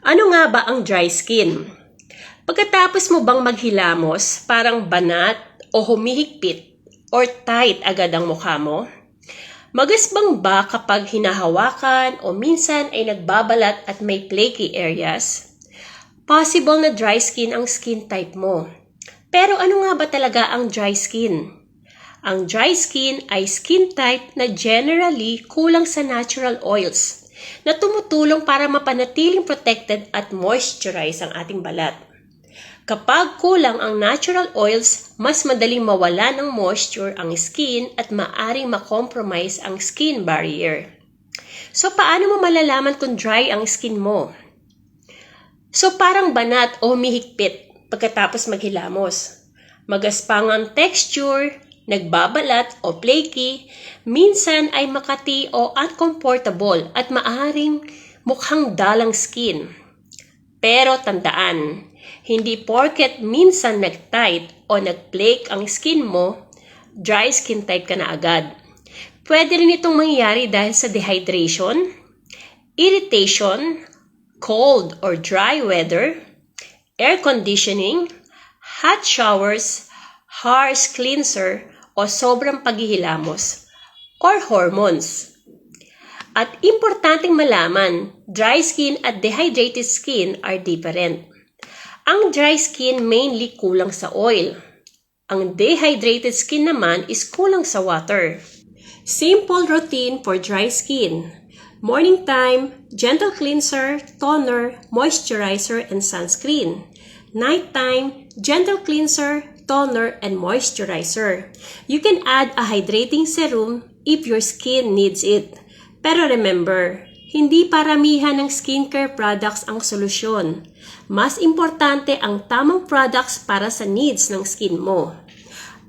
Ano nga ba ang dry skin? Pagkatapos mo bang maghilamos, parang banat o humihigpit or tight agad ang mukha mo? Magasbang ba kapag hinahawakan o minsan ay nagbabalat at may flaky areas? Possible na dry skin ang skin type mo. Pero ano nga ba talaga ang dry skin? Ang dry skin ay skin type na generally kulang sa natural oils na tumutulong para mapanatiling protected at moisturize ang ating balat. Kapag kulang ang natural oils, mas madaling mawala ng moisture ang skin at maaring makompromise ang skin barrier. So, paano mo malalaman kung dry ang skin mo? So, parang banat o humihigpit pagkatapos maghilamos. Magaspang ang texture, nagbabalat o flaky, minsan ay makati o uncomfortable at maaring mukhang dalang skin. Pero tandaan, hindi porket minsan nag-tight o nag-flake ang skin mo, dry skin type ka na agad. Pwede rin itong mangyayari dahil sa dehydration, irritation, cold or dry weather, air conditioning, hot showers, harsh cleanser, o sobrang paghihilamos, or hormones. At importanteng malaman, dry skin at dehydrated skin are different. Ang dry skin mainly kulang sa oil. Ang dehydrated skin naman is kulang sa water. Simple routine for dry skin. Morning time, gentle cleanser, toner, moisturizer, and sunscreen. Nighttime, gentle cleanser, toner, and moisturizer. You can add a hydrating serum if your skin needs it. Pero remember, hindi paramihan ng skincare products ang solusyon. Mas importante ang tamang products para sa needs ng skin mo.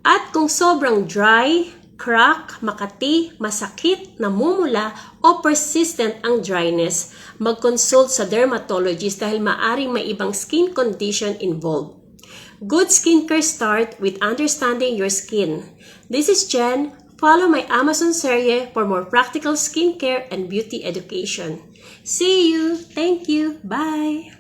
At kung sobrang dry, crack, makati, masakit, namumula, o persistent ang dryness, mag-consult sa dermatologist dahil maaring may ibang skin condition involved. Good skincare start with understanding your skin. This is Jen. Follow my Amazon series for more practical skincare and beauty education. See you. Thank you. Bye.